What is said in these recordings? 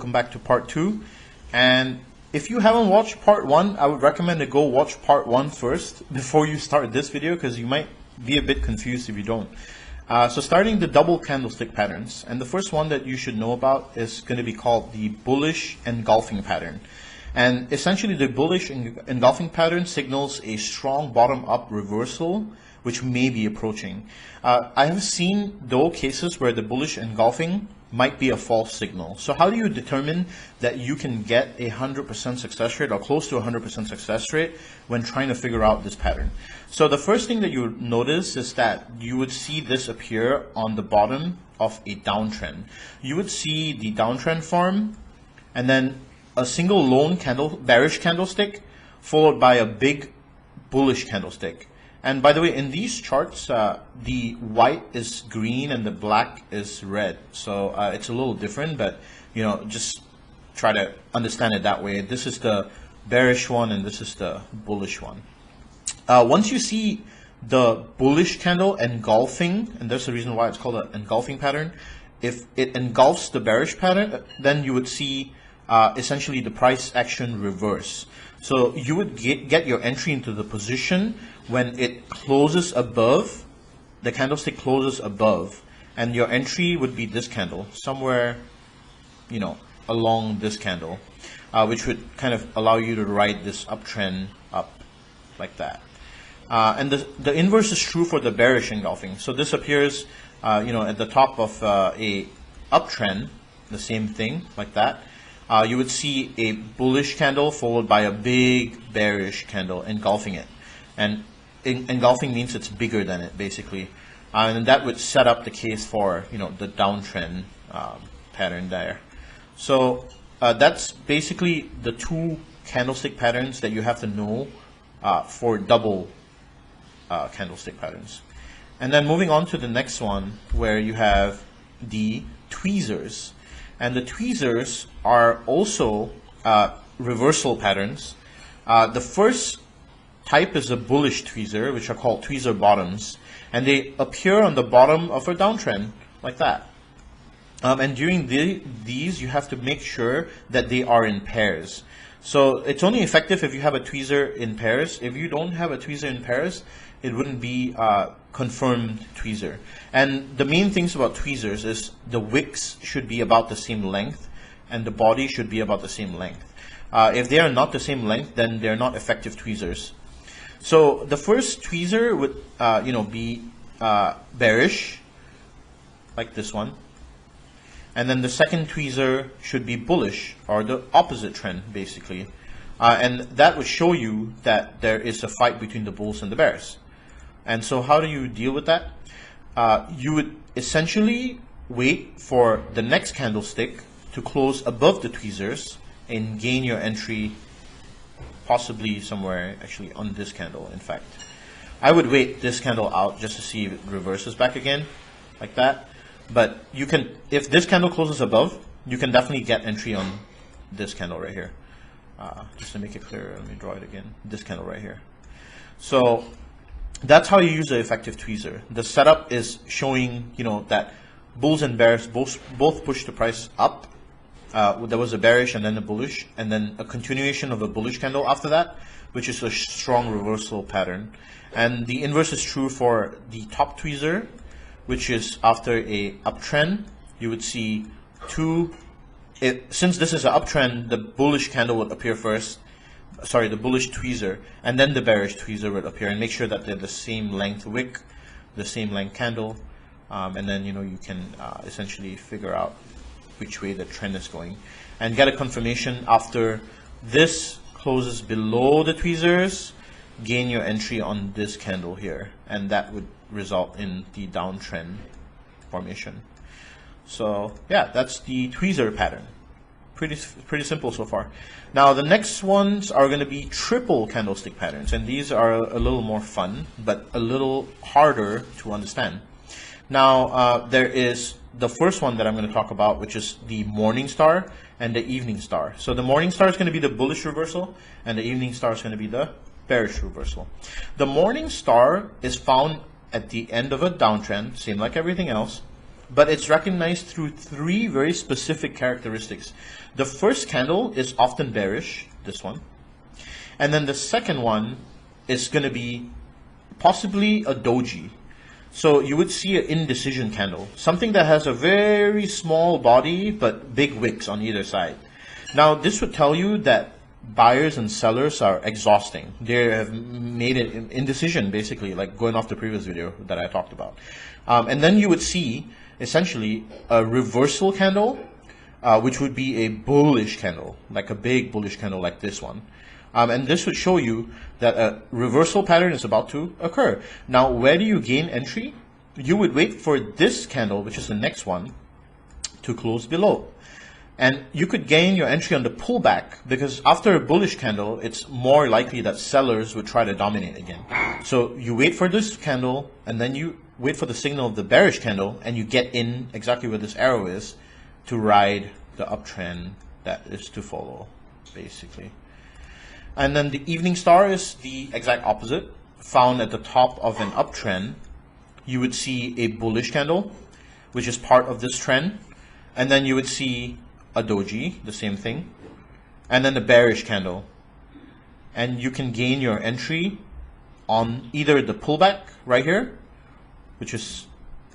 welcome back to part 2. And if you haven't watched part 1, I would recommend to go watch part 1 first before you start this video, because you might be a bit confused if you don't. So starting the double candlestick patterns, and the first one that you should know about is going to be called the bullish engulfing pattern. And essentially the bullish engulfing pattern signals a strong bottom up reversal which may be approaching. I have seen though cases where the bullish engulfing might be a false signal. So how do you determine that you can get a 100% success rate or close to 100% success rate when trying to figure out this pattern? So the first thing that you would notice is that you would see this appear on the bottom of a downtrend. You would see the downtrend form and then a single lone bearish candlestick followed by a big bullish candlestick. And by the way, in these charts, the white is green and the black is red. So it's a little different, but just try to understand it that way. This is the bearish one and this is the bullish one. Once you see the bullish candle engulfing, and there's the reason why it's called an engulfing pattern, if it engulfs the bearish pattern, then you would see essentially the price action reverse. So you would get your entry into the position when it closes above, the candlestick closes above, and your entry would be this candle, somewhere, along this candle, which would kind of allow you to ride this uptrend up like that. And the inverse is true for the bearish engulfing. So this appears, at the top of a uptrend, the same thing like that. You would see a bullish candle followed by a big bearish candle engulfing it. And engulfing means it's bigger than it, basically. And that would set up the case for, the downtrend pattern there. So that's basically the two candlestick patterns that you have to know for double candlestick patterns. And then moving on to the next one, where you have the tweezers. And the tweezers are also reversal patterns. The first type is a bullish tweezer, which are called tweezer bottoms, and they appear on the bottom of a downtrend like that. And during these, you have to make sure that they are in pairs. So it's only effective if you have a tweezer in pairs. If you don't have a tweezer in pairs, it wouldn't be confirmed tweezer. And the main things about tweezers is the wicks should be about the same length and the body should be about the same length. If they are not the same length, then they're not effective tweezers. So the first tweezer would be bearish, like this one. And then the second tweezer should be bullish, or the opposite trend, basically. And that would show you that there is a fight between the bulls and the bears. And so how do you deal with that? You would essentially wait for the next candlestick to close above the tweezers and gain your entry possibly somewhere actually on this candle. In fact, I would wait this candle out just to see if it reverses back again like that. But you can, if this candle closes above, you can definitely get entry on this candle right here. Just to make it clear, let me draw it again. This candle right here. So that's how you use the effective tweezer. The setup is showing, that bulls and bears both push the price up. There was a bearish and then a bullish, and then a continuation of a bullish candle after that, which is a strong reversal pattern. And the inverse is true for the top tweezer, which is after a uptrend. You would see since this is an uptrend, the bullish candle would appear first, the bullish tweezer, and then the bearish tweezer would appear, and make sure that they're the same length wick, the same length candle, and then you can essentially figure out which way the trend is going, and get a confirmation after this closes below the tweezers. Gain your entry on this candle here, and that would result in the downtrend formation. So yeah, that's the tweezer pattern. Pretty simple so far. Now the next ones are going to be triple candlestick patterns, and these are a little more fun but a little harder to understand. Now there is the first one that I'm going to talk about, which is the morning star and the evening star. So the morning star is going to be the bullish reversal, and the evening star is going to be the bearish reversal. The morning star is found at the end of a downtrend, same like everything else, but it's recognized through three very specific characteristics. The first candle is often bearish, this one. And then the second one is going to be possibly a doji. So you would see an indecision candle, something that has a very small body but big wicks on either side. Now this would tell you that buyers and sellers are exhausting. They have made an indecision, basically, like going off the previous video that I talked about. And then you would see essentially a reversal candle, which would be a bullish candle, like a big bullish candle like this one. And this would show you that a reversal pattern is about to occur. Now, where do you gain entry? You would wait for this candle, which is the next one, to close below. And you could gain your entry on the pullback, because after a bullish candle, it's more likely that sellers would try to dominate again. So you wait for this candle, and then you wait for the signal of the bearish candle, and you get in exactly where this arrow is to ride the uptrend that is to follow, basically. And then the evening star is the exact opposite. Found at the top of an uptrend, you would see a bullish candle, which is part of this trend. And then you would see a doji, the same thing. And then the bearish candle. And you can gain your entry on either the pullback right here, which is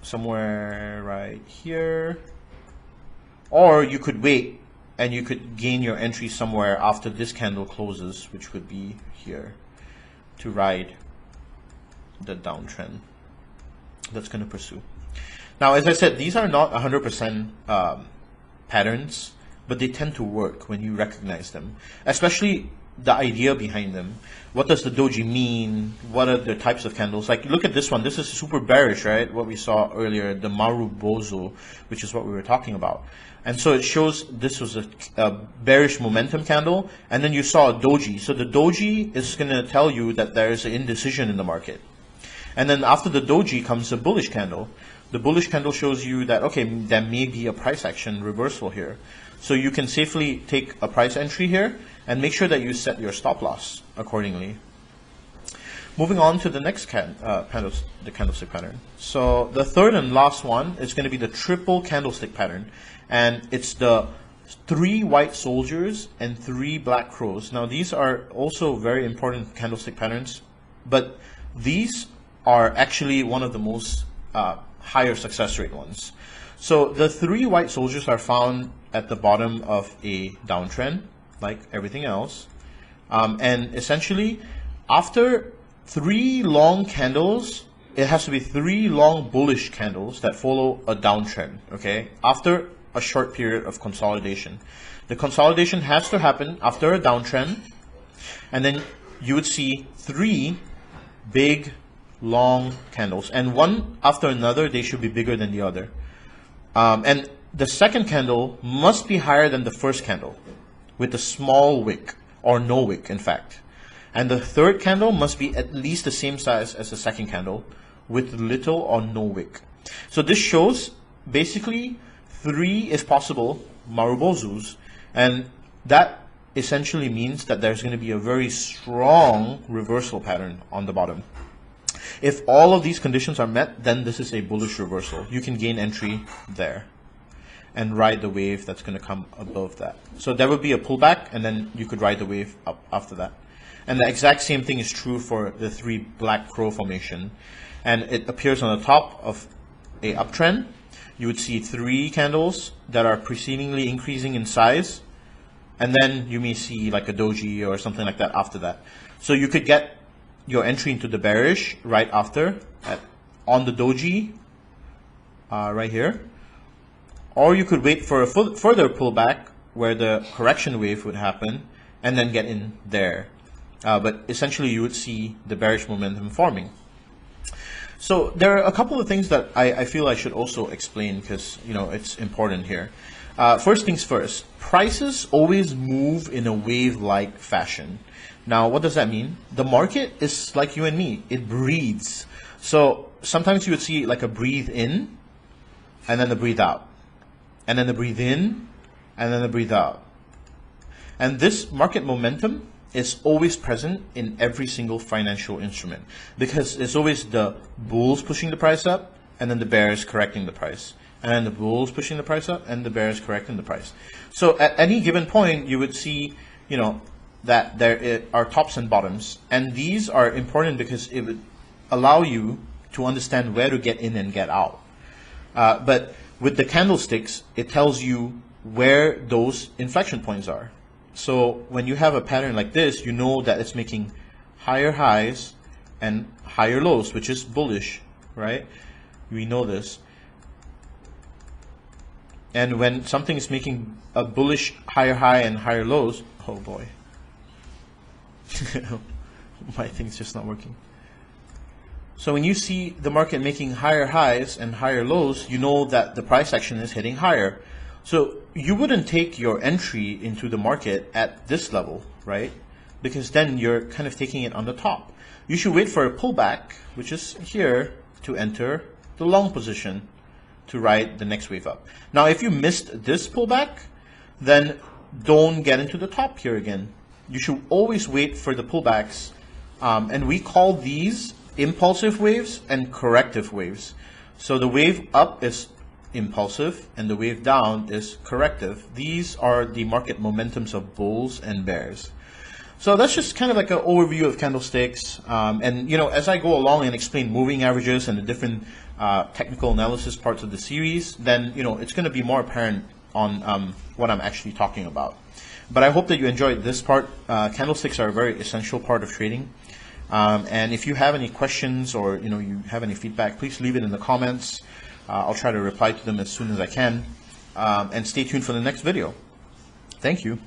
somewhere right here, or you could wait and you could gain your entry somewhere after this candle closes, which would be here, to ride the downtrend that's going to pursue. Now, as I said, these are not 100% patterns, but they tend to work when you recognize them, especially the idea behind them. What does the doji mean? What are the types of candles? Like, look at this one. This is super bearish, right? What we saw earlier, the Marubozu, which is what we were talking about. And so it shows this was a bearish momentum candle, and then you saw a doji. So the doji is going to tell you that there is an indecision in the market. And then after the doji comes a bullish candle. The bullish candle shows you that, okay, there may be a price action reversal here. So you can safely take a price entry here and make sure that you set your stop loss accordingly. Moving on to the next the candlestick pattern. So the third and last one is going to be the triple candlestick pattern. And it's the 3 white soldiers and 3 black crows. Now these are also very important candlestick patterns, but these are actually one of the most higher success rate ones. So the 3 white soldiers are found at the bottom of a downtrend, like everything else. And essentially, after 3 long candles, it has to be 3 long bullish candles that follow a downtrend, okay? After a short period of consolidation. The consolidation has to happen after a downtrend, and then you would see 3 big long candles, and one after another they should be bigger than the other. And the second candle must be higher than the first candle with a small wick, or no wick in fact. And the third candle must be at least the same size as the second candle with little or no wick. So this shows basically 3 is possible Marubozus, and that essentially means that there's going to be a very strong reversal pattern on the bottom. If all of these conditions are met, then this is a bullish reversal. You can gain entry there and ride the wave that's going to come above that. So there would be a pullback, and then you could ride the wave up after that. And the exact same thing is true for the 3 black crow formation. And it appears on the top of a uptrend. You would see 3 candles that are precedingly increasing in size, and then you may see like a doji or something like that after that. So you could get your entry into the bearish right after, on the doji right here, or you could wait for a further pullback where the correction wave would happen and then get in there. But essentially you would see the bearish momentum forming. So there are a couple of things that I feel I should also explain, because it's important here. First things first, prices always move in a wave-like fashion. Now, what does that mean? The market is like you and me. It breathes. So sometimes you would see like a breathe in, and then the breathe out, and then the breathe in, and then the breathe out. And this market momentum is always present in every single financial instrument, because it's always the bulls pushing the price up and then the bears correcting the price. and the bulls pushing the price up, and the bears correcting the price. So at any given point, you would see, you know, that there are tops and bottoms, and these are important because it would allow you to understand where to get in and get out. But with the candlesticks, it tells you where those inflection points are. So when you have a pattern like this, you know that it's making higher highs and higher lows, which is bullish, right? We know this. And when something is making a bullish higher high and higher lows, oh boy, my thing's just not working. So when you see the market making higher highs and higher lows, you know that the price action is hitting higher. So you wouldn't take your entry into the market at this level, right? Because then you're kind of taking it on the top. You should wait for a pullback, which is here, to enter the long position to ride the next wave up. Now, if you missed this pullback, then don't get into the top here again. You should always wait for the pullbacks. And we call these impulsive waves and corrective waves. So the wave up is impulsive and the wave down is corrective. These are the market momentums of bulls and bears. So that's just kind of like an overview of candlesticks. And you know, as I go along and explain moving averages and the different technical analysis parts of the series, then you know it's going to be more apparent on what I'm actually talking about. But I hope that you enjoyed this part. Candlesticks are a very essential part of trading. And if you have any questions or you have any feedback, please leave it in the comments. I'll try to reply to them as soon as I can. And stay tuned for the next video. Thank you.